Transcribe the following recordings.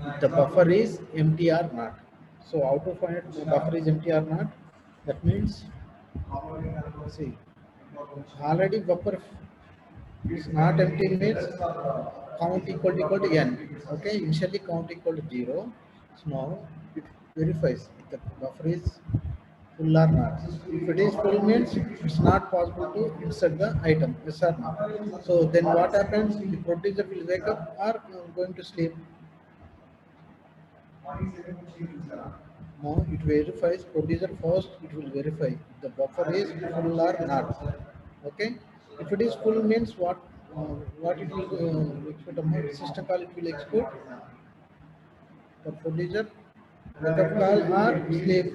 if the buffer is empty or not. So how to find the buffer is empty or not? That means, see, already buffer is not empty means count equal to n. Okay, initially count equal to 0. So now it verifies if the buffer is full or not. If it is full means it's not possible to insert the item, yes or no. So then what happens? The producer will wake up or going to sleep. No, it verifies producer first. It will verify if the buffer is full or not. Okay. If it is full means what it will execute amount system call it will execute the producer wake up call or sleep.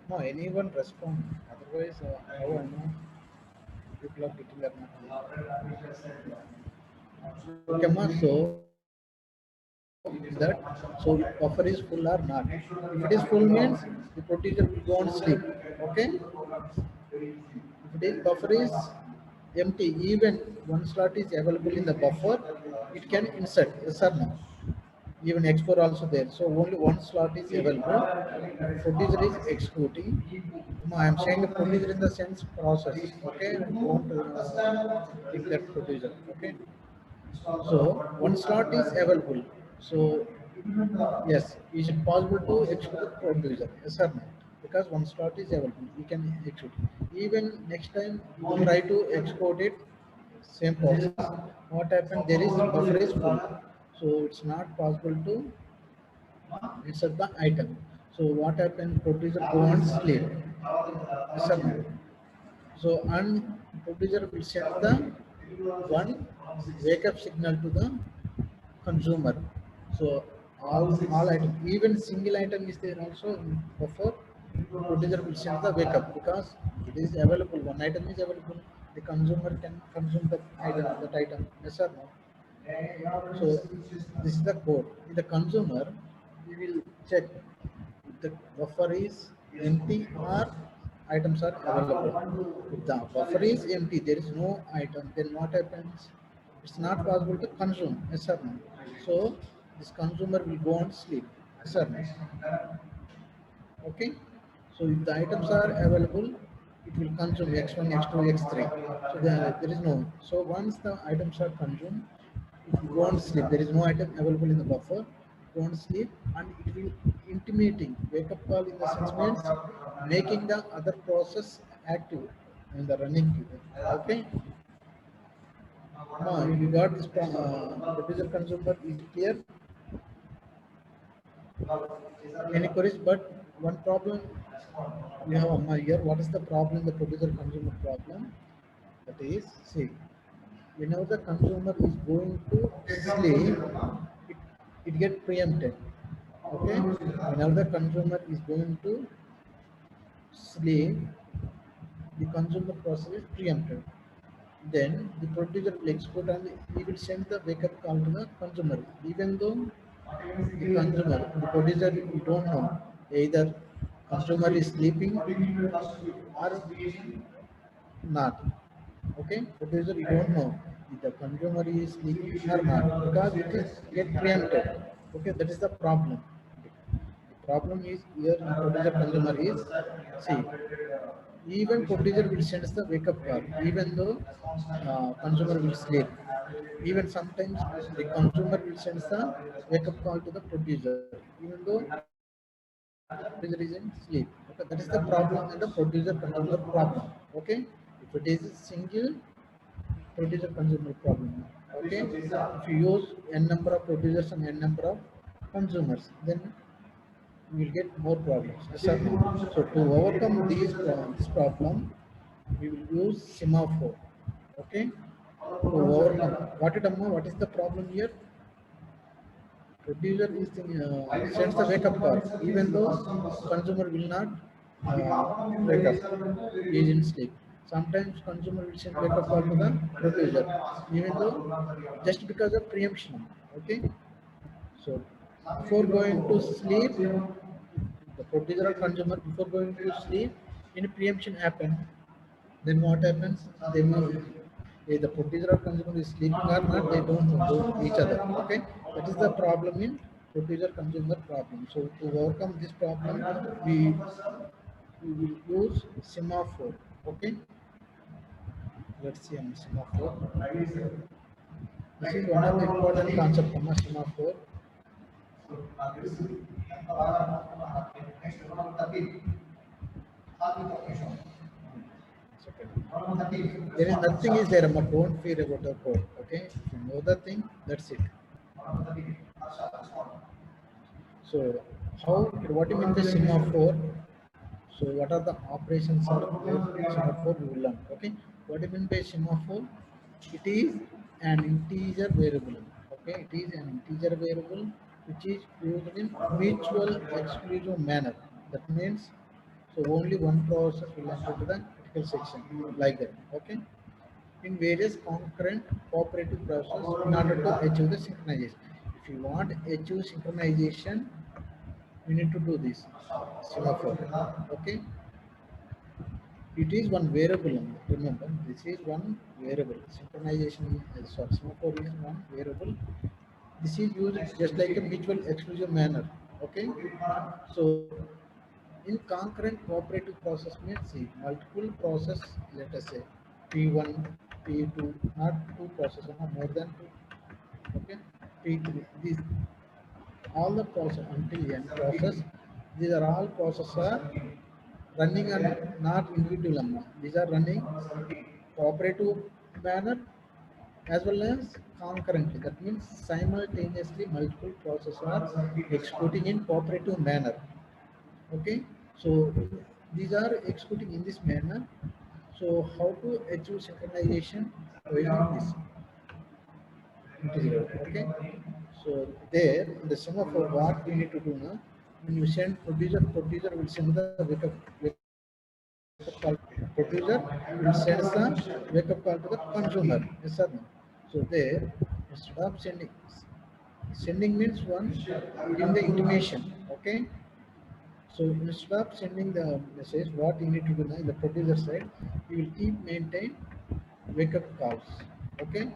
No, anyone respond. Otherwise, how I know people are getting or not. Okay, ma, so that so if buffer is full or not. If it is full means the producer will go on sleep. Okay. If it is buffer is empty, even one slot is available in the buffer, it can insert. Yes or no? Even export also there. So only one slot is available. Producer is executing. No, I am saying the producer in the sense process. Okay, don't think that producer. Okay, so one slot is available. So yes, is it possible to execute the producer? Yes or no? Because one slot is available, we can execute. Even next time you try to export it, same process. What happened? There is buffer is full, so it's not possible to insert the item. So what happened? Producer go on sleep. Yes or no? So and producer will send the one wake up signal to the consumer. So all item, even single item is there also in buffer. Producer will send the wake up because it is available. One item is available. The consumer can consume that item. Yes or no? So this is the code. In the consumer, we will check if the buffer is empty or items are available. If the buffer is empty, there is no item, then what happens? It's not possible to consume. Yes or no? So this consumer will go on sleep. Yes or no? Okay. So if the items are available, it will consume x1, x2, x3. So there is no. So once the items are consumed, it will go on sleep. There is no item available in the buffer. Go on sleep, and it will intimating wake up call in the sense means making the other process active in the running queue. Okay. You got this producer consumer is clear. Any queries? But one problem we have Amma here. What is the problem? The producer consumer problem. That is, see, whenever the consumer is going to sleep, it, it get preempted. Okay, whenever the consumer is going to sleep, the consumer process is preempted. Then the producer will execute and he will send the wake up call to the consumer, even though the consumer, the producer, you don't know either consumer is sleeping or not. Okay, producer, you don't know if the consumer is sleeping or not because it is get preempted. Okay, that is the problem. The problem is here in producer consumer is, see, even producer will send us the wake up call even though consumer will sleep. Even sometimes the consumer will send the wake up call to the producer even though producer is in sleep. Okay, that is the problem and the producer consumer problem. Okay, if it is a single producer consumer problem. Okay, if you use n number of producers and n number of consumers, then we will get more problems. Yes or no? So to overcome this problem, we will use semaphore. Okay, to overcome. What is the problem here? Producer is sends the wake up call, even though consumer will not wake up, he is in sleep. Sometimes consumer will send wake up call to the producer, even though just because of preemption. Okay, so before going to sleep, the producer or consumer before going to sleep, any preemption happen, then what happens? They will if the producer or consumer is sleeping or not, they don't know each other. Okay, that is the problem in producer consumer problem. So to overcome this problem, we will use semaphore. Okay, let's see on semaphore. This is one of the important concept of semaphore. There is nothing is there, but don't fear about the code. Okay, if you know the thing, that's it. So how, what do you mean by semaphore? So what are the operations of semaphore we will learn. Okay, what do you mean by semaphore? It is an integer variable. Okay, it is an integer variable which is used in mutual exclusive manner. That means so only one process will enter to the critical section like that. Okay, in various concurrent cooperative process in order to achieve the synchronization. If you want to achieve synchronization, we need to do this semaphore. Okay, it is one variable. Remember, this is one variable. Synchronization is semaphore is one variable. This is used just like a mutual exclusive manner. Okay, so in concurrent cooperative process means see multiple process. Let us say P1, P2, not two processes, more than two. Okay, P3. These all the process until end process. These are all processes are running on not individual amount. These are running cooperative manner as well as concurrently. That means simultaneously multiple processes are executing in cooperative manner. Okay, so these are executing in this manner. So how to achieve synchronization using this integral? Okay, so there in the semaphore, what we need to do now? When you send producer, producer will send the wake up call. Producer will send the wake up call to the consumer. Yes or no? So there, instead of sending means one in the intimation. Okay, so instead of sending the message, what you need to do now in the producer side, you will keep maintain wake up calls. Okay,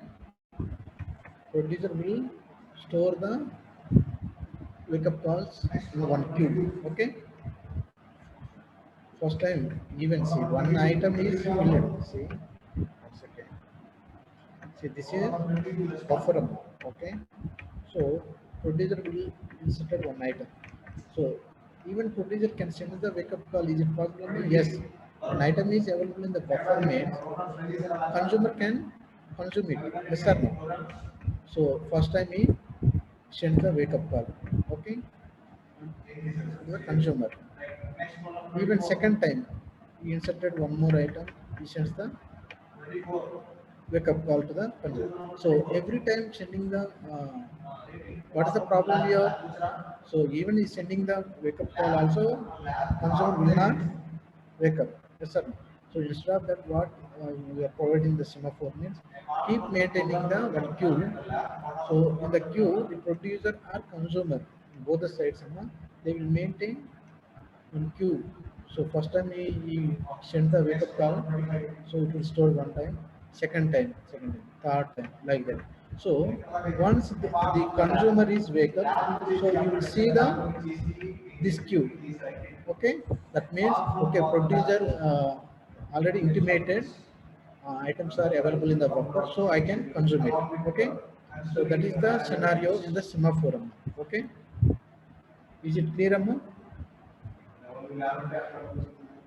producer will store the wake up calls in one queue. Okay, first time even see one item is filled. See, that's okay. See, this is buffer amount. Okay, so producer will insert one item. So even producer can send the wake up call. Is it possible? Yes. An item is available in the buffer means consumer can consume it. Yes or no? So first time he sends the wake up call. Okay, to the consumer. Even second time he inserted one more item. He sends the wake up call to the consumer. So every time sending the what is the problem here? So even is sending the wake up call also, consumer will not wake up. Yes sir. So instead of that, what we are providing the semaphore means keep maintaining the one queue. So in the queue, the producer or consumer, both the sides, they will maintain in queue. So first time he sent the wake up call, so it will store one time, second time, third time, like that. So once the consumer is wake up, so you will see the this queue. Okay, that means okay, producer already intimated items are available in the buffer, so I can consume it. Okay, so that is the scenario in the semaphore. Okay, is it clear, Amma?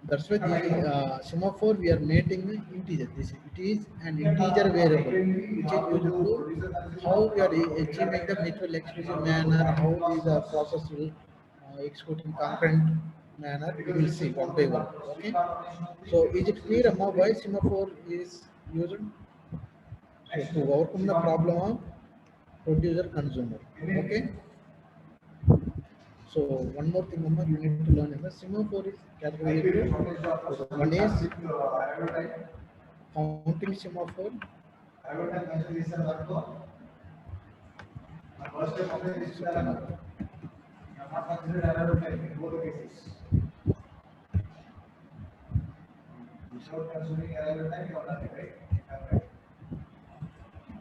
That's why the semaphore we are making an integer. This it is an integer variable which is used to how we are achieving the mutual exclusive manner, how these process will execute in concurrent manner. We will see one by one. Okay. So is it clear, Amma, why semaphore is used? So to overcome the problem of producer consumer. Okay. So one more thing, Amma, you need to learn is the semaphore is categorized into one is counting semaphore.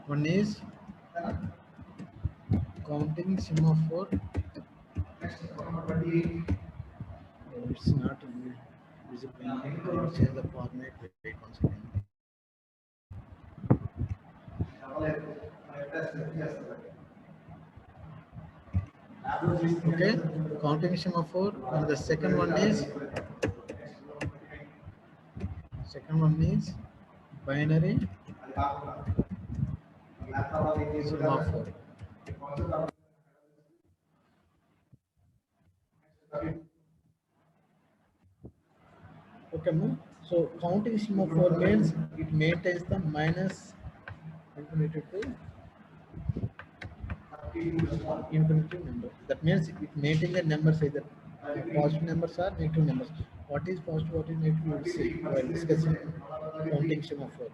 One is counting semaphore. It's not visible. Can you change the format? Wait 1 second. Okay, counting semaphore. And the second one is binary semaphore. Okay, ma'am. So counting semaphore means it maintains the minus infinity to infinity number. That means it maintains the numbers either positive numbers or negative numbers. What is positive, what is negative, we will see while discussing counting semaphore.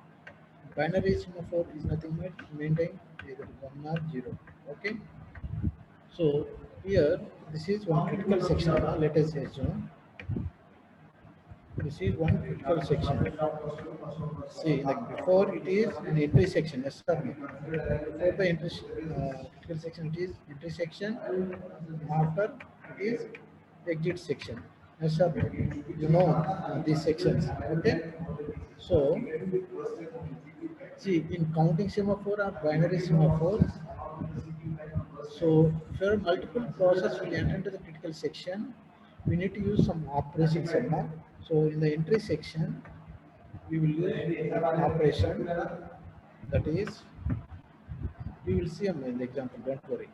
Binary semaphore is nothing but maintain either 1 or 0. Okay. So here this is one critical section. Let us assume this is one critical section. See, like before it is an entry section. Yes or no? Before the entry critical section, it is entry section. After it is exit section. Yes or no? You know these sections. Okay. So see, in counting semaphore or binary semaphore, so if there are multiple process will enter into the critical section, we need to use some operation somewhere. So in the entry section, we will use an operation that is, we will see in the example, don't worry.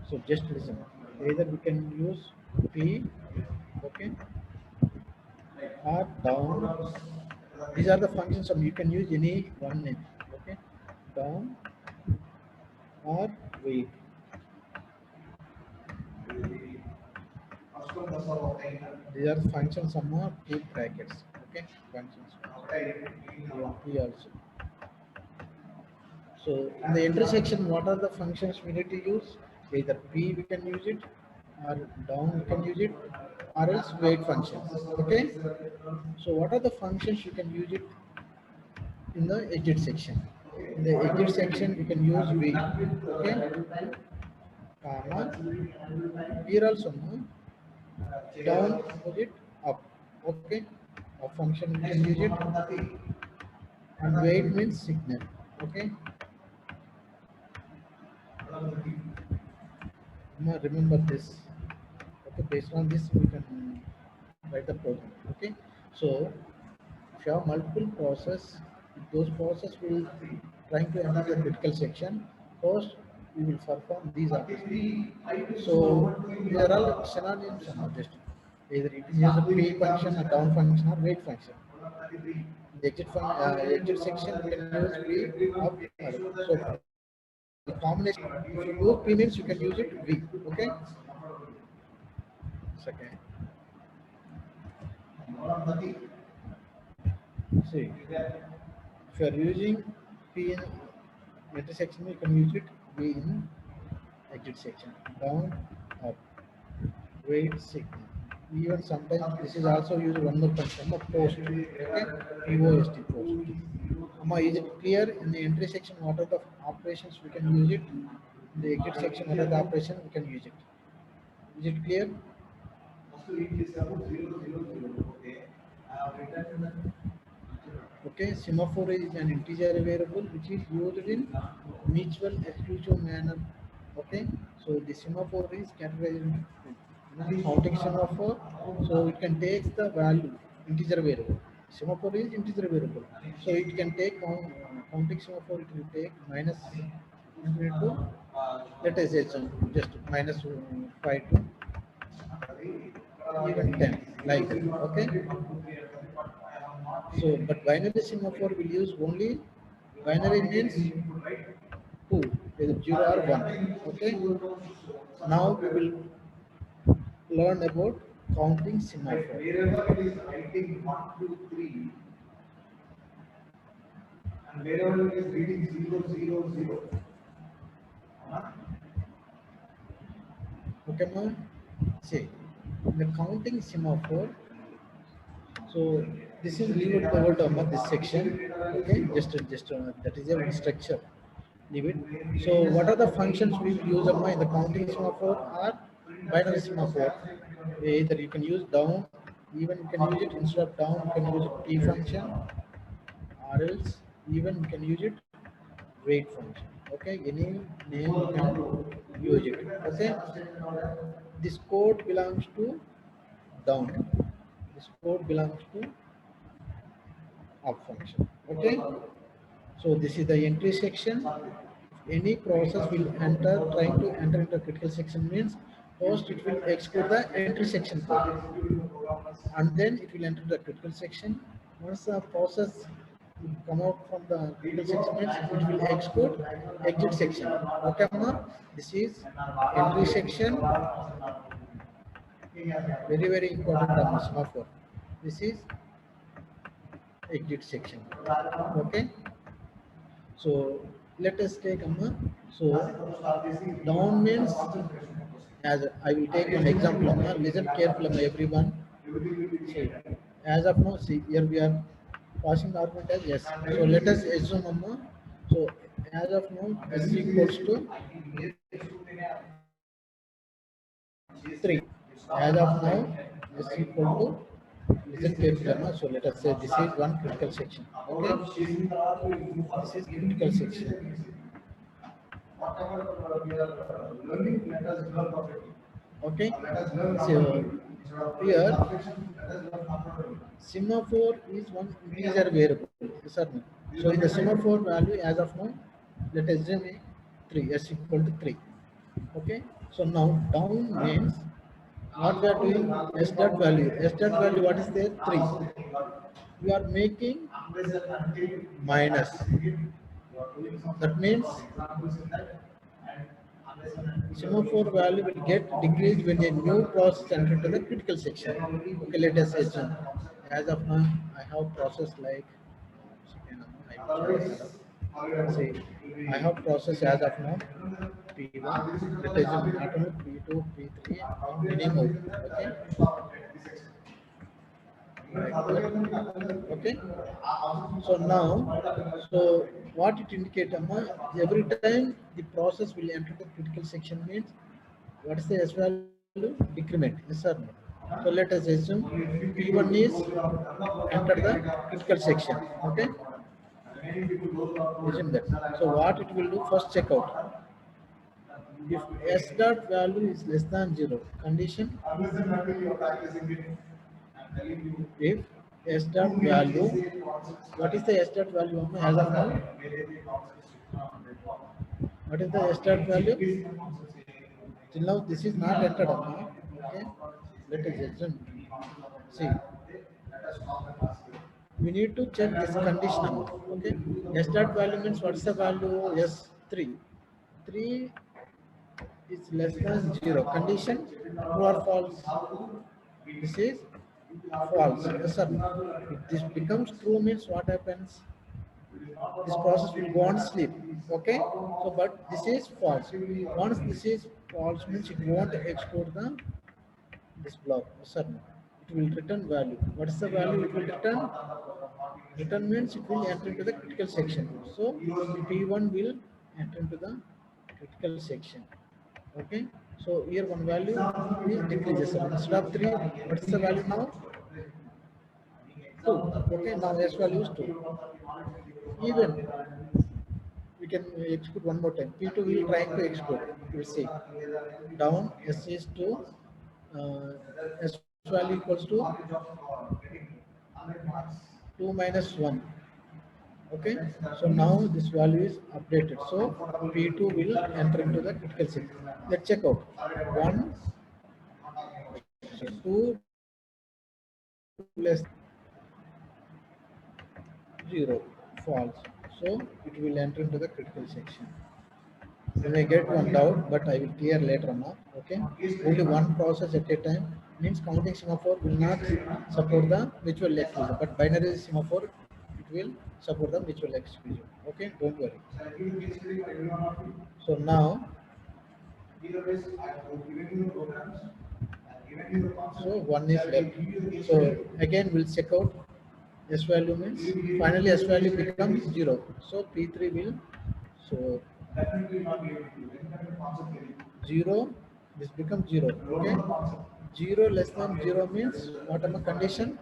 So just listen. Either we can use P, okay, or down. These are the functions of you can use any one name, okay, down or wait. These are functions of more keep brackets. Okay, functions. P also. So in the intersection, what are the functions we need to use? Either P we can use it, or down we can use it, or else wait functions. Okay. So what are the functions you can use it in the exit section? In the exit section, you can use V. Okay. Comma. Here also no. Down opposite up. Okay. A function we can use it, and wait means signal. Okay. Now remember this. Okay, based on this we can write the program. Okay. So if you have multiple process, those process will trying to enter the critical section. First we will perform these operations. So these are all synonyms of just either it is a P function, a down function, or wait function. The exit section we can use V up. So the combination, if you use P means you can use it V. Okay. Second. See, if you are using P in intersection, you can use it V in exit section. Down, up, wait, signal. Even sometimes this is also used one more function of post. Okay, POST post. Amma, is it clear in the entry section what are the operations we can use it? In the exit section what are the operations we can use it? Is it clear? Okay, semaphore is an integer variable which is used in mutual exclusive manner. Okay, so the semaphore is categorized in counting semaphore, so it can take the value integer variable. Semaphore is integer variable, so it can take counting semaphore. It will take minus infinity to, let us say just minus 5 to even 10, like that. Okay. So, but binary semaphore will use only binary means two, either 0 or 1. Okay. Now we will learn about counting semaphore. Wherever it is writing 1, 2, 3, and wherever it is reading 0, 0, 0. Okay, now see the counting semaphore. So this is leave it over to this section. Okay, just that is a structure. leave it. So what are the functions we use in the counting semaphore or binary semaphore? Either you can use down, even you can use it instead of down, you can use it p function, or else even you can use it wait function. Okay, any name you can use it. Okay, this code belongs to down. This code belongs to up function. Okay, so this is the entry section. Any process will enter, trying to enter into critical section means first it will execute the entry section code and then it will enter the critical section. Once the process will come out from the critical section means it will execute exit section. Okay, ma? This is entry section, very important semaphore. This is exit section. Okay, so let us take so down means, as I will take an example, listen carefully everyone. See, as of now, see here we are passing the argument as yes. So let us assume so as of now s equals to 3. As of now s equal to, listen carefully so let us say this is one critical section. Okay, this is critical section. Okay, so here semaphore is one integer variable. Yes or no? So in the semaphore value as of now, let us assume 3, s equal to 3. Okay, so now down means what we are doing, s dot value. S dot value, what is there? 3. We are making minus. That means semaphore value will get decreased when a new process enters into the critical section. Okay, let us assume as of now I have process like, say I have process as of now P1, let us assume not only P2, P3, many more. Okay. Okay. So now, so what it indicates, every time the process will enter the critical section means what is the S value? Decrement. Yes or no? So let us assume P1 is enter the critical section. Okay. Assume that. So what it will do? First check out. If S dot value is less than 0, condition. If S dot value, what is the S dot value as of now? What is the S dot value? Till now this is not entered. Okay, let us assume. See, we need to check this condition. Okay, S dot value means what's the value? S3. 3 is less than 0. Condition true or false? This is false. Yes or no? If this becomes true means what happens? This process will go on sleep. Okay, so but this is false. Once this is false means it won't execute the this block. Yes or no? It will return value. What is the value it will return? Return means it will enter into the critical section. So P1 will enter into the critical section. Okay, so here one value is decreases. So instead of 3, what's the value now? 2. Okay, now S value is 2. Even we can execute one more time. P2 will try to execute. You will see down S is 2. S value equals to 2 minus 1. Okay, so now this value is updated. So P2 will enter into the critical section. Let's check out. 1, so 2 less 0, false. So it will enter into the critical section. You may get one doubt, but I will clear later on. Okay, only one process at a time means counting semaphore will not support the mutual exclusion, but binary semaphore it will support the mutual exclusion. Okay, don't worry. So now, so one is left. So again we'll check out S value means finally S value becomes 0. So P3 will, so 0, this becomes 0. Okay, 0 less than 0 means what am I condition?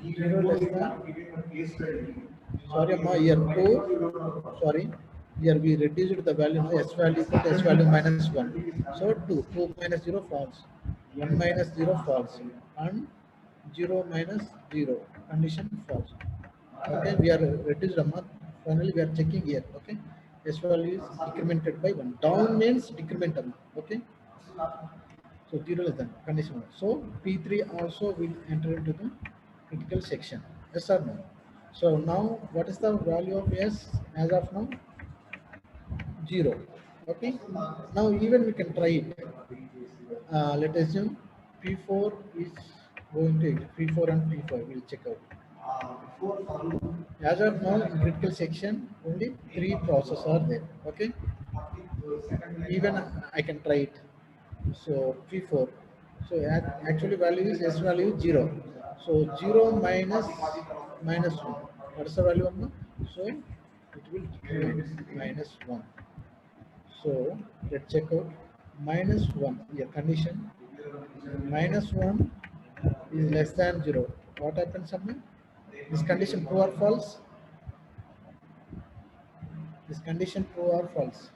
0 less than, sorry, ma, here 2, sorry, here we reduced the value, no, s value equal to s value minus 1. So 2 minus 0 false, 1 minus 0 false, and 0 minus 0, condition false. Okay, we are reduced amount. Finally, we are checking here. Okay, s value is decremented by 1. Down means decremental. Okay, so 0 less than condition 1. So P3 also will enter into the critical section. Yes or no? So now what is the value of S as of now? 0. Okay. Now even we can try it. Let us assume P4 is going to it. P4 and P5. We'll check out. As of now, in critical section, only 3 processes are there. Okay. Even I can try it. So P4. So actually value is S value is 0. So 0 minus minus 1. What is the value of no? So it will decrement minus 1. So let's check out minus 1. Yeah, condition minus 1 is less than 0. What happens something? This condition true or false? This condition true or false?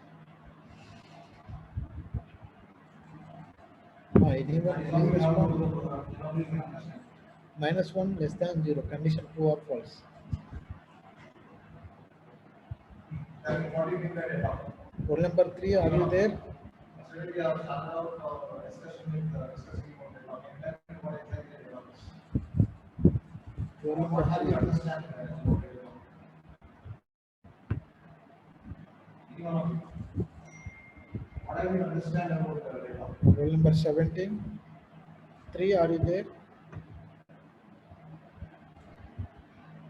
Anyone respond? Minus 1 less than 0. Condition true or false? Roll number 3, are you there? Roll number 3. Roll number 17. 3, are you there?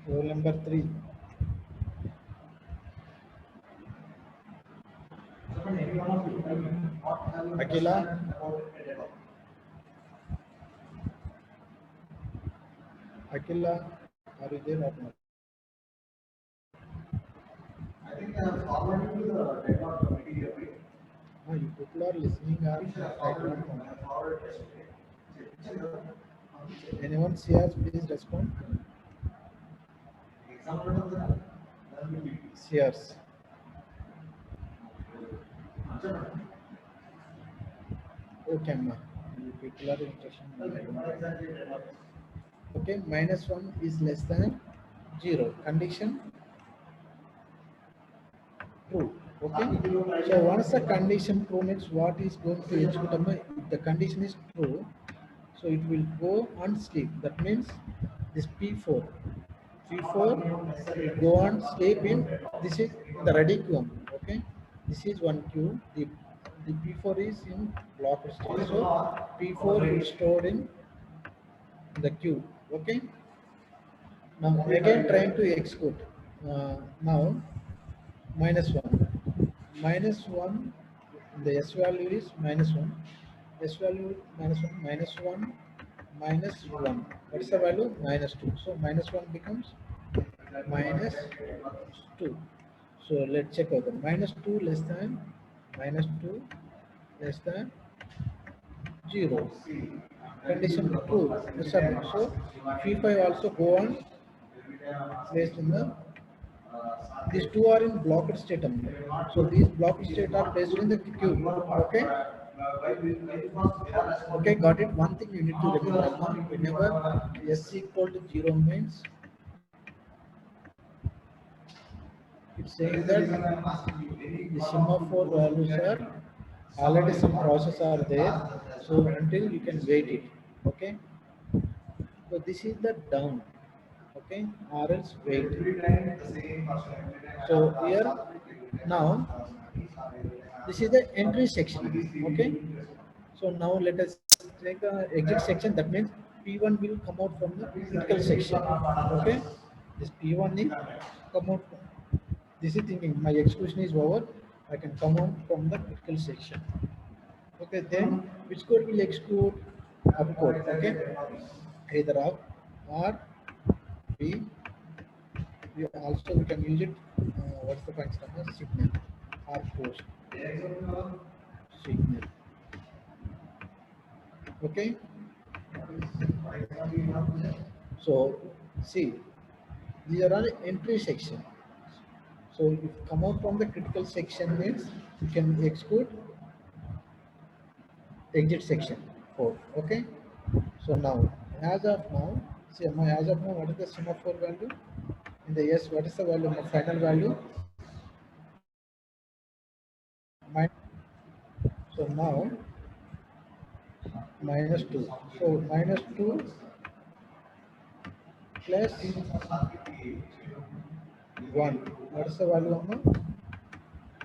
Roll number 3. Akila? Akila, are you there or not? I think I have forwarded to the record committee. You people are listening or anyone CS, please respond. CS. Okay, ma. You people are interested. Okay, minus 1 is less than 0. Condition true. Okay. So once the condition true means what is going to execute, if the condition is true, so it will go on sleep. That means this P4 will go on sleep in, this is the ready queue. Okay, this is one queue. The P4 is in block state. So P4 is stored in the queue. Okay. Now again trying to execute. Now minus 1. Minus 1, the S value is minus 1. S value minus 1, minus 1, minus 1. What is the value? Minus 2. So minus 1 becomes minus 2. So let's check out the minus 2 less than minus 2 less than 0. Condition true. So P5 also go on placed in the, these two are in blocked state only. So these blocked state are placed in the queue. Okay. Okay, got it. One thing you need to remember, whenever S equal to 0 means it's saying that the semaphore values are already some process are there. So until you can wait it. Okay. So this is the down. Okay, or else wait. So here now this is the entry section. Okay, so now let us take the exit section. That means P1 will come out from the critical section. Okay, this P1 is come out. This is thinking my execution is over. I can come out from the critical section. Okay, then which code will execute? Up code. Okay, either up or B. We also we can use it. What's the function? Signal. or post signal. Okay. So see, these are all entry section. So if you come out from the critical section means you can execute exit section code. Okay. So now, as of now, see, as of now, what is the semaphore value? In the yes, what is the value? The final value? So now minus 2. So minus 2 plus 1. What is the value of now?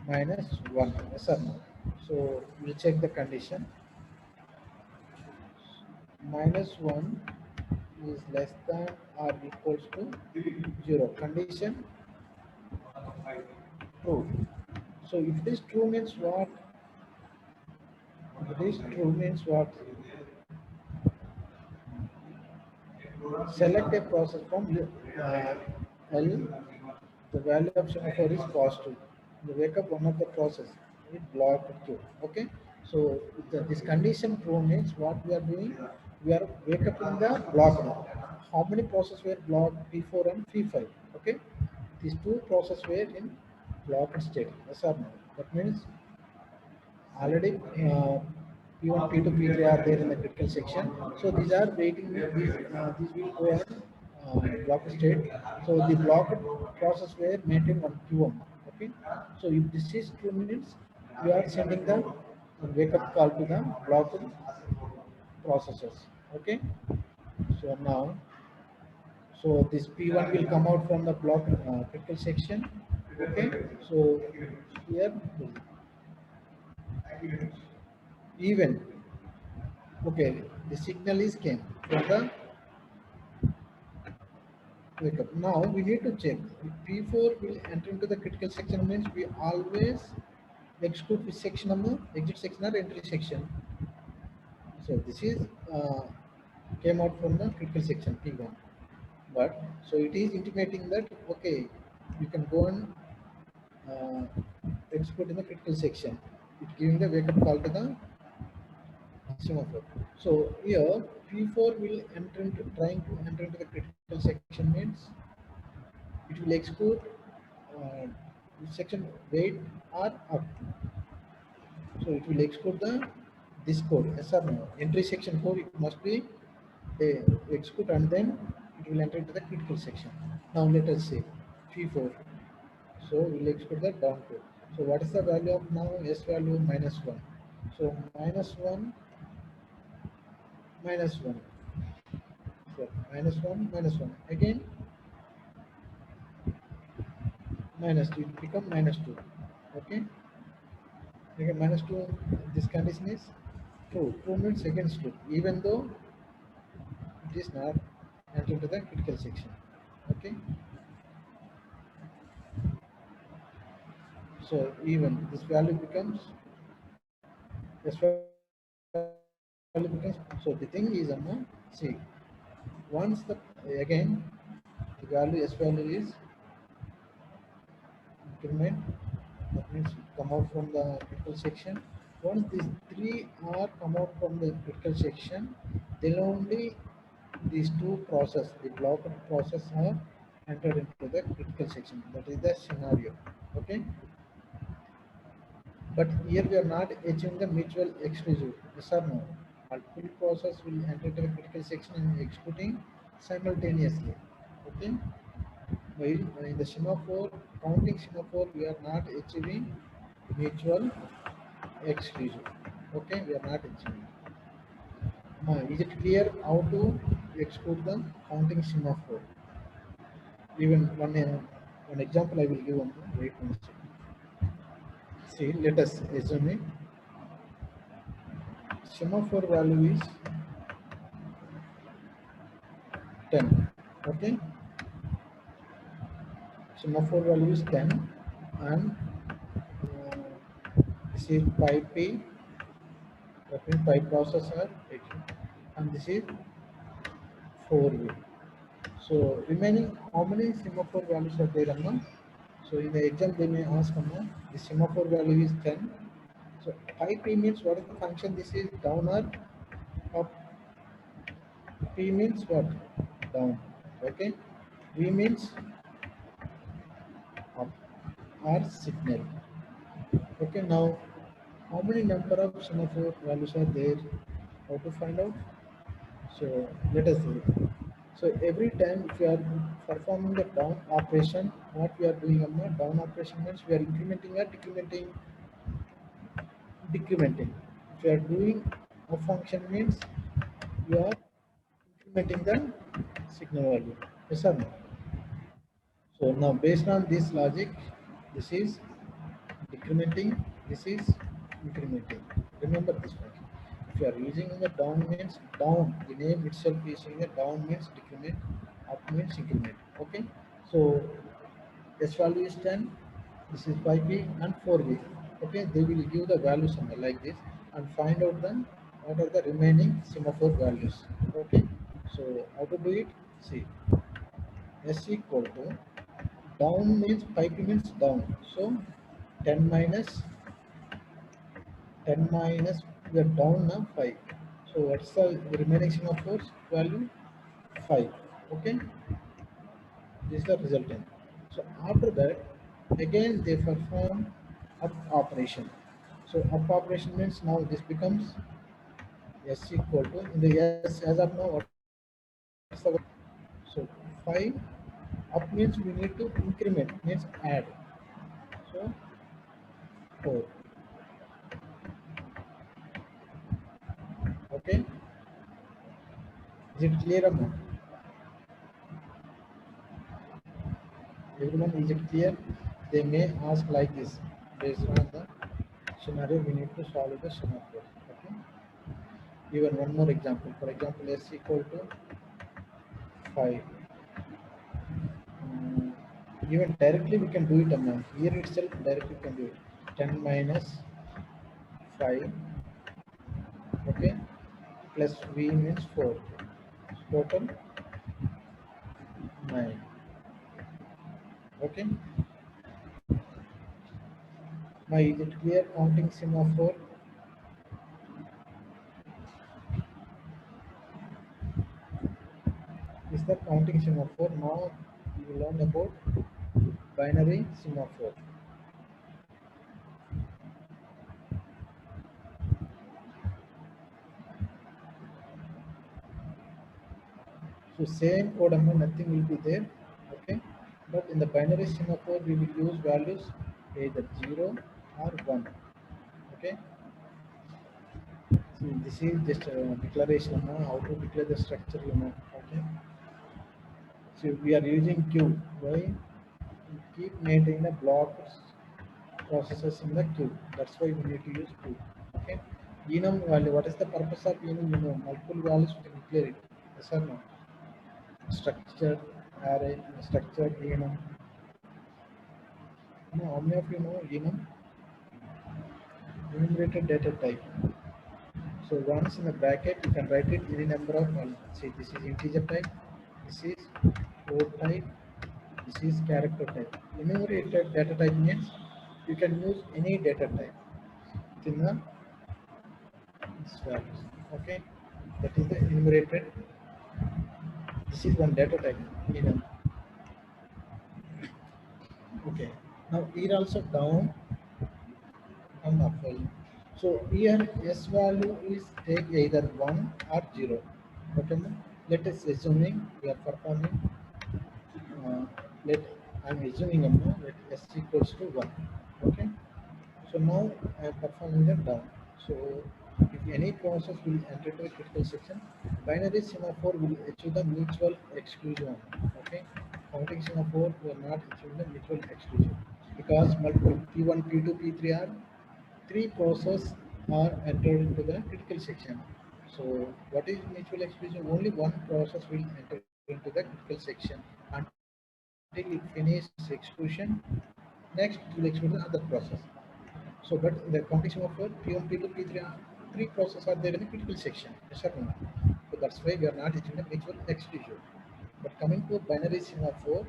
Minus 1. Yes or no? So we'll check the condition. Minus 1 is less than or equals to 0. Condition true. So if it is true means what? If it is true means what? Select a process from L. The value of semaphore is positive. The wake up one of the process is blocked Q. Okay. So this condition true means what we are doing? We are wake up in the blocked. How many processes were blocked? P4 and P5. Okay. These two processes were in blocked state. Yes or no? That means already P1, P2, P3 are there in the critical section. So these are waiting. These will go on block state. So the blocked process were maintained on Q1. Okay. So if this is 2 minutes, you are sending the wake up call to the blocked processes. Okay. So now, so this P1 will come out from the block critical section. Okay. So here even. Okay, the signal is came from the wake up. Now we need to check if P4 will enter into the critical section means we always exclude which section of the exit section or entry section. So this is came out from the critical section P1. But so it is intimating that okay, you can go and uh, execute in the critical section. It giving the wake up call to the semaphore. So here P4 will enter into trying to enter into the critical section means it will execute uh, section wait or up. So it will execute the this code yes or no. Entry section code it must be execute and then it will enter into the critical section. Now let us see P4. So we'll execute the down code. So what is the value of now S value minus 1. So minus 1 minus 1. So minus 1 again minus 2 it become minus 2. Okay. Again minus 2 this condition is true. True means against loop even though it is not entered into the critical section. Okay. So even this value becomes this value becomes so the thing is see once the again the value s value is increment that means come out from the critical section. Once these three are come out from the critical section, then only these two process, the blocked process are entered into the critical section. That is the scenario. Okay. But here we are not achieving the mutual exclusive. Yes or no? Multiple process will enter into the critical section and executing simultaneously. Okay. While in the semaphore, counting semaphore, we are not achieving mutual exclusive. Okay, we are not achieving. Is it clear how to exclude the counting semaphore? Even one example I will give on the wait 1 second. See, let us assume it. Semaphore value is 10. Okay, semaphore value is 10 and this is 5P, that means 5 processor, and this is 4V. So remaining how many semaphore values are there, Amma? So in the exam they may ask, the semaphore value is 10. So pi p means what is the function? This is down or up? P means what? Down. Okay. V means up or signal. Okay. Now, how many number of semaphore values are there? How to find out? So let us see. So every time if you are performing the down operation, what we are doing on the down operation means we are incrementing or decrementing. If you are doing a function means you are incrementing the signal value. Yes or no? So now based on this logic, this is decrementing, this is incrementing. Remember this one. If you are using the down means down, the name itself is saying a down means decrement, up means increment. Okay. So S value is 10, this is 5p and 4p. Okay, they will give the value somewhere like this and find out then what are the remaining semaphore values. Okay, so how to do it? See, S equal to down means 5p means down. So 10 minus 10 minus we are down now 5. So what's the remaining semaphore value? 5. Okay, this is the resultant. So after that, again they perform up operation. So up operation means now this becomes S equal to in the S as of now what's the value? So 5 up means we need to increment means add. So 4. Okay, is it clear or not? Everyone, is it clear? They may ask like this based on the scenario we need to solve the scenario. Okay. Even one more example. For example, S equal to 5. Mm, even directly we can do it among here itself directly we can do it. 10 minus 5, okay, plus V means 4. Total 9. Okay. Now is it clear counting semaphore? Is the counting semaphore? Now you will learn about binary semaphore. So same code nothing will be there, okay. But in the binary semaphore we will use values either 0 or 1, okay. See, this is just a declaration, how to declare the structure, okay. So we are using queue. Why? We keep maintaining the block processes in the queue. That's why we need to use queue. Okay. Enum value. What is the purpose of enum? Multiple values we can declare it. Yes or no? Structured array, structured enum. How many of you know enum? Enumerated data type. So once in the bracket, you can write it any number of values. See, this is integer type. This is float type. This is character type. Enumerated data type means you can use any data type within the this values. Okay, that is the enumerated. This is one data type. Enum. Okay. Now here also down and up value. So here S value is take either 1 or 0. Okay. Let us assuming we are performing. Let I'm assuming let S equals to 1. Okay. So now I am performing the down. So if any process will enter to a critical section, binary semaphore will achieve the mutual exclusion. Okay, counting semaphore will not achieve the mutual exclusion because multiple P1, P2, P3 are three processes are entered into the critical section. So what is mutual exclusion? Only one process will enter into the critical section until it finishes execution. Next, it will execute the other process. So, but the counting sum of P1, P2, P3, three processes are there in the critical section. Yes or no? So that's why we are not achieving the mutual exclusion. But coming to binary semaphore,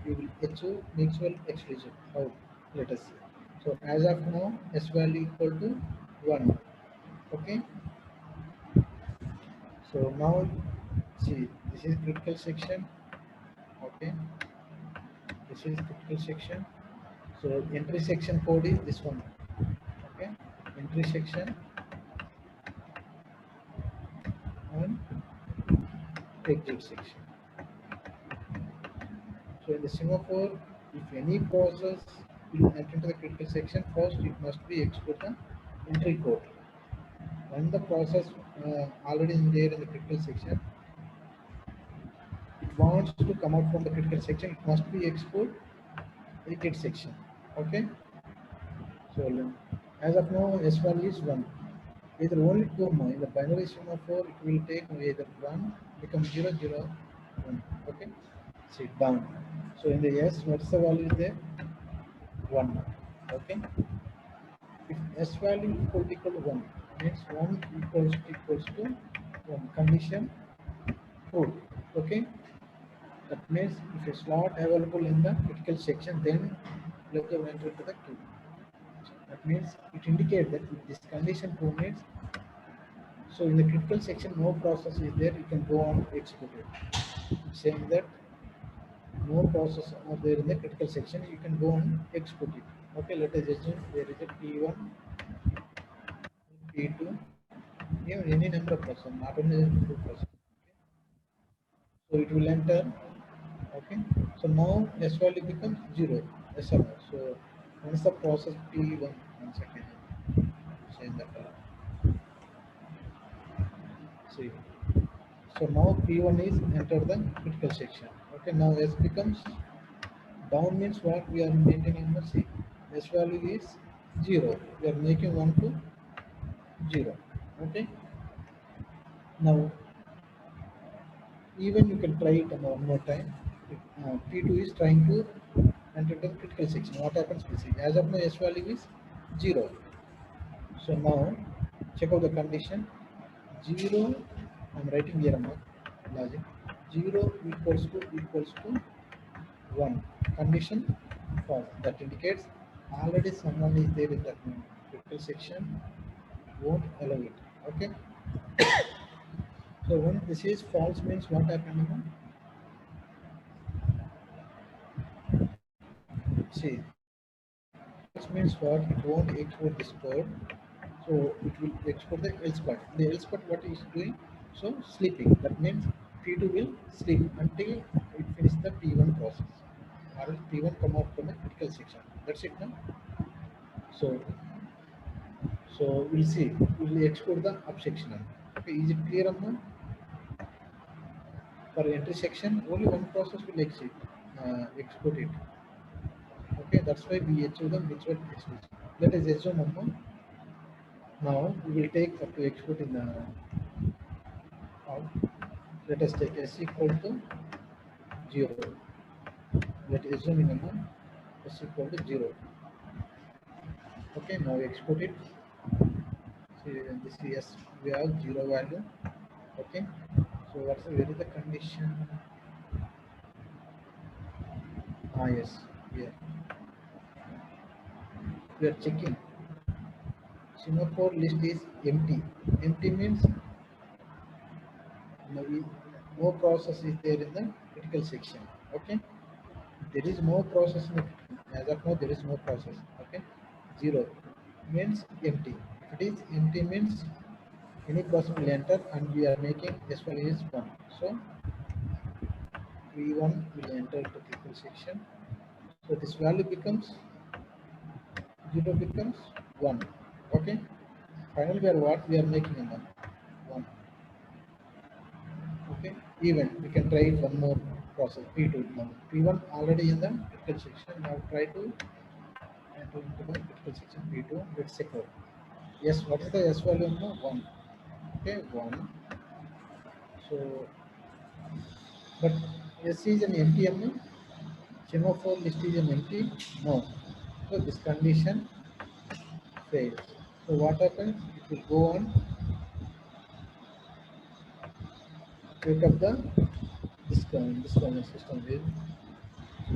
we will achieve mutual exclusion. How? Let us see. So as of now, S value equal to 1. Okay. So now see, this is critical section. Okay. This is critical section. So entry section code is this one. Okay. Entry section and exit section. So in the semaphore, if any process will enter into the critical section, first it must be export the entry code. When the process already in there in the critical section, it wants to come out from the critical section, it must be export exit section. Okay. So as of now, S value is 1. Either only 2 more. In the binary semaphore, it will take either 1, become 0, 0, 1. Okay. See down. So in the S, what's the value there? 1. Okay. If S value equal to 1, means 1 equals to 1. Condition true. Okay. That means if it's not available in the critical section, then let them enter to the queue. That means it indicates that if this condition true means, so in the critical section no process is there, you can go on execute it. It's saying that no process are there in the critical section, you can go on export it. Okay, let us assume there is a P1, P2, even any number of process, not only two process. So it will enter. Okay. So now S value becomes 0. SMR. So once the process P1, one second, change the color. See. So now P1 is entered the critical section. Okay. Now S becomes down means what we are maintaining the C. S value is 0. We are making 1 to 0. Okay. Now even you can try it one more time. P2 is trying to enter the critical section. What happens? We see. As of now, S value is 0. So now check out the condition. 0. I'm writing here now. Logic. 0 equals to 1. Condition false. That indicates already someone is there in that critical section. Won't allow it. Okay. So when this is false means what happened now? See, false means what? It won't export this code. So it will export the else part. The else part what is doing? So sleeping. That means P2 will sleep until it finishes the P1 process. Or else P1 come out from the critical section. That's it now. So we'll see. We'll export the up section. Okay, is it clear now? For entry section, only one process will export it. Okay, that's why we achieve the mutual exclusion. Let us assume now we will take up to export in the out. Let us take S equal to 0. Let us assume in S equal to 0. Okay, now export it. See, this is S, we have 0 value. Okay, so where is the condition? Yes, here we are checking. Semaphore list is empty. Empty means no process is there in the critical section. Okay, there is no process in the, as of now there is no process. Okay, 0 means empty. If it is empty means any process will enter and we are making S value is 1. So V1 will enter the critical section. So this value becomes 0 becomes 1. Okay, finally we are what we are making in 1. Okay, even we can try one more process P2 now. P1 already in the critical section. Now try to enter into the critical section P2. Let's check out. Yes, what is the S value now? 1. Okay, 1. So, but S is an empty no? Semaphore list is an empty? No. So this condition fails. So what happens? It will go on, wake up the this system will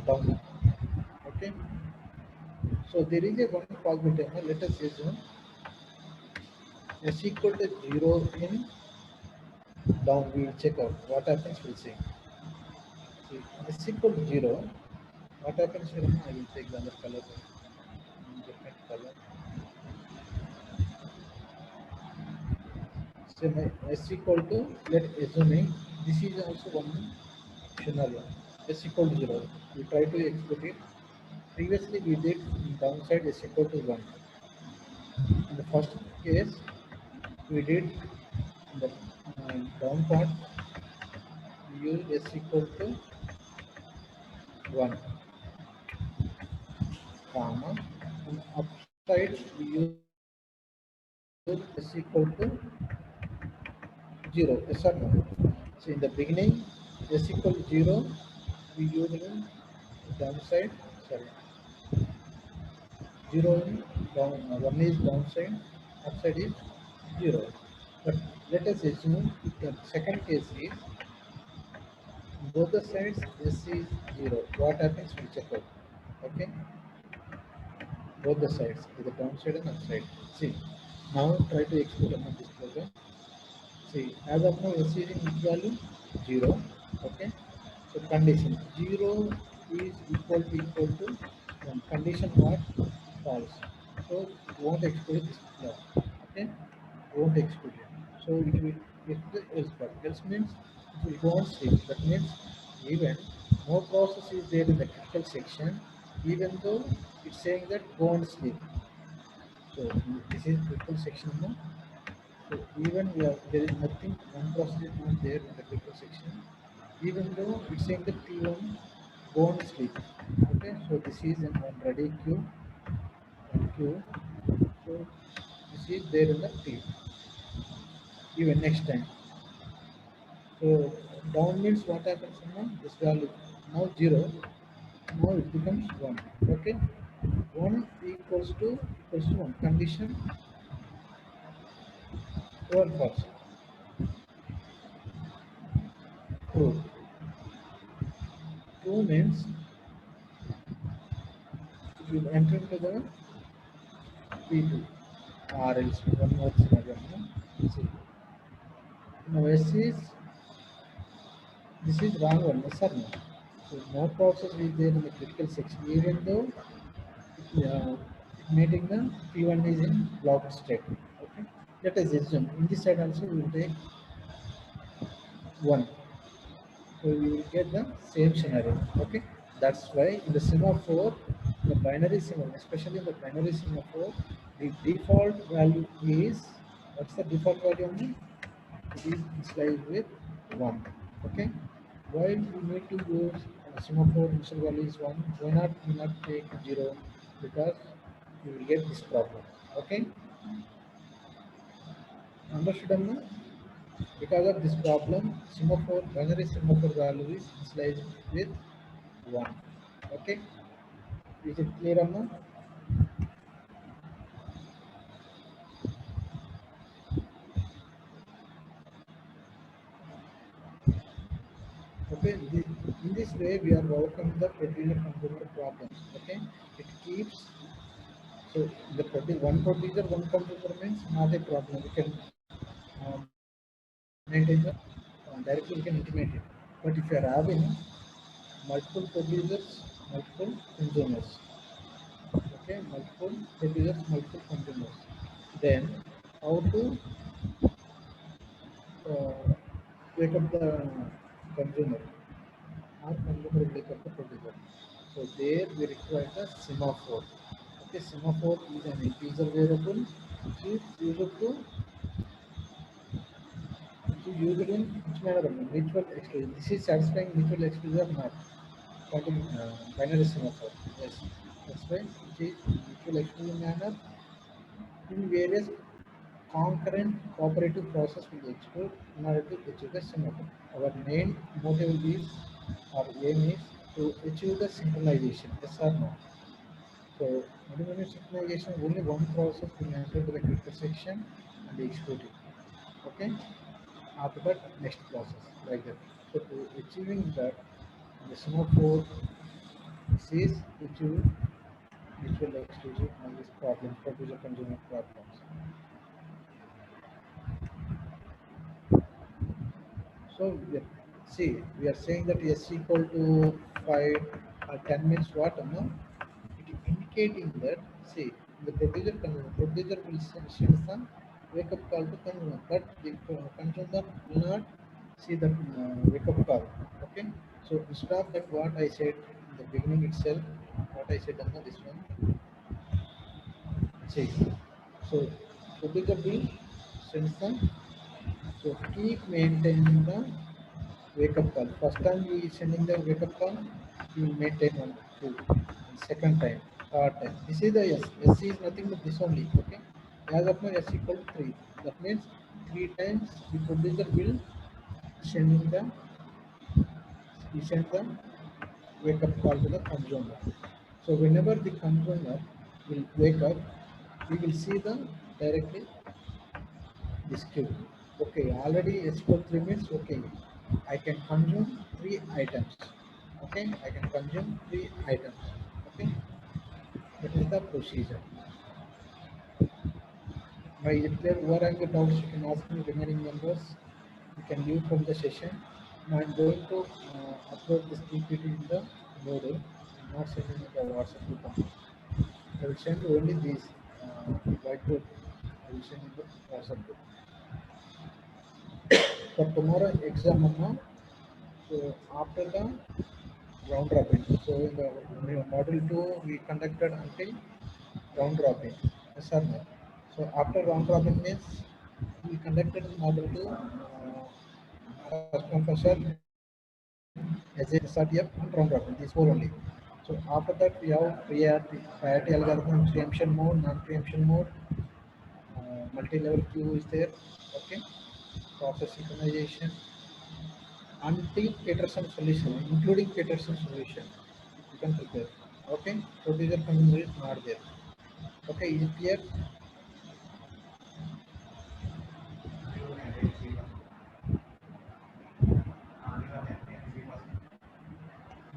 down. Okay. So there is a one possibility. Let us assume s equal to 0 in down. We will check out what happens. We'll see. See s equal to 0. What happens here? I will take the other color. Different color. So my s equal to, let assuming this is also one scenario. S equal to 0. We try to export it. Previously we did downside s equal to 1. In the first case we did the down part we use s equal to 1, comma, and upside we use s equal to 0. Yes or no? So in the beginning s equal to 0 we use in downside, sorry, 0 in down, 1 is downside, upside is 0. But let us assume the second case is both the sides s is 0. What happens? We check out. Okay, both the sides, the downside and upside. See, now try to execute on this program. See, as of now, s is in which value? 0. Okay, so condition 0 is equal to 1. Condition what? False. So it won't execute this block. Okay, won't execute it. So it will get the else part. Else means it will go on sleep. That means even no process is there in the critical section, even though it's saying that go on sleep. So this is critical section now. So even there is nothing, one process is not there in the critical section, even though it's saying that T1 go on sleep. Okay, so this is in one ready queue, one queue. So this is there in the T. Even next time. So down means what happens now? This value now 0. Now it becomes 1. Okay, 1 equals to 1. Condition 1 false. True. True means if you enter into the P2 or else one more scenario. No? See. Now S is, this is wrong one, yes or no? So no process is there in the critical section, even though making the P1 is in blocked state. Okay. Let us assume in this side also we will take 1. So you will get the same scenario. Okay. That's why in the semaphore, the binary semaphore, especially in the binary semaphore, the default value is, what's the default value on it? It is initialized with 1. Okay. Why we need to use semaphore initial value is 1? Why not we not take 0? Because you will get this problem. Okay. Understood, Amma? Because of this problem, semaphore binary semaphore value is initialized with 1. Okay. Is it clear, Amma? Okay, in this way we are overcoming the procedure controller problems. Okay, it keeps, so the one procedure, one computer means not a problem. We can maintain the directly we can intimate it. But if you are having multiple producers, multiple consumers, okay, multiple producers, multiple consumers, then how to uh, wake up the consumer or consumer will wake up the producer. So there we require the semaphore. Okay, semaphore is an integer variable which is used to, which is used in which manner? Mutual exclusion. This is satisfying mutual exclusion or not? Quantum binary semaphore. Yes. That's why it is mutual exclusion manner in various concurrent cooperative process will execute in order to achieve the semaphore. Our main motive is, our aim is to achieve the synchronization. Yes or no? So multi-unit synchronization, only one process will enter to the critical section and execute it. Okay. After that, next process like that. So to achieving that, the semaphore This is mutual exclusive on this problem, producer consumer problems. So see, we are saying that S equal to 5 or 10 means what? No? It is indicating that, see, the producer will send some wake up call to consumer, but the consumer will not see that wake up call. Okay, so instead of that, what I said in the beginning itself, what I said on this one, see, so producer will send some, so keep maintaining the wake up call. First time we sending the wake up call, we will maintain one, two. Second time, third time. This is the S. S is nothing but this only. Okay. As of now, S equal to 3. That means 3 times the producer will sending the we send the wake up call to the consumer. So whenever the consumer will wake up, we will see the directly this queue. Okay, already S equal 3 means okay. I can consume 3 items. Okay, I can consume 3 items. Okay, that is the procedure. By it clear, what are the doubts you can ask me remaining members? You can leave from the session. Now I'm going to upload this PPT in the Moodle. I'm not sending it the WhatsApp group. I will send only these whiteboard. I will send in the WhatsApp group. For tomorrow exam now, so after the round robin. So in the model 2 we conducted until round robin. Yes or no? So after round robin means we conducted model 2 first come first serve as a SRTF and round robin. These four only. So after that we have priority algorithm, preemption mode, non-preemption mode, multi-level queue is there. Okay, process synchronization until Peterson solution, including Peterson solution, you can prepare. Okay, procedure consumer is not there. Okay, is it clear?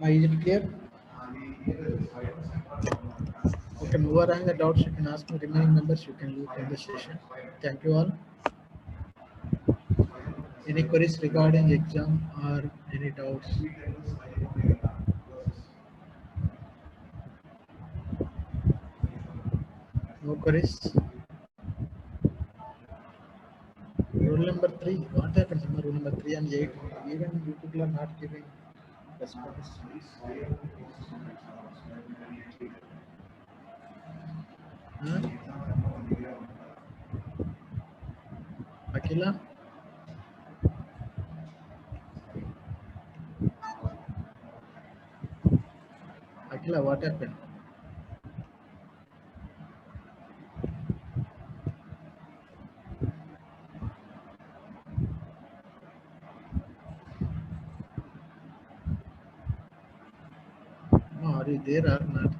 Is it clear? Okay, whoever having the doubts, you can ask me. Remaining members, you can leave from the session. Thank you all. Any queries regarding exam or any doubts? No queries? Rule number 3. What happens in rule number 3 and 8? Even you people are not giving response. Huh? Akila? Akila, what happened? No, are you there or not?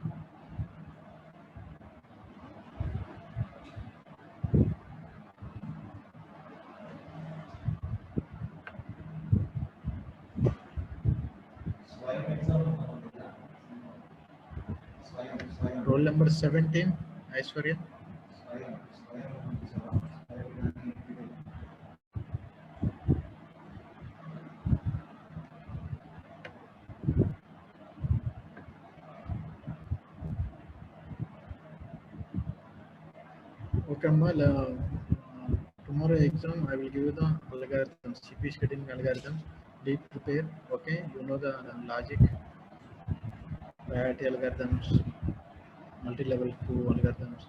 Roll number 17, Aishwarya. Okay, Mal, tomorrow exam I will give you the algorithms, CP scheduling algorithms. Be prepared. Okay, you know the logic, priority algorithms, multi-level queue algorithms,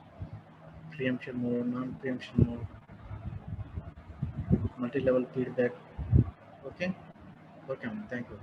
preemption mode, non-preemption mode, multi-level feedback. Okay, okay, thank you.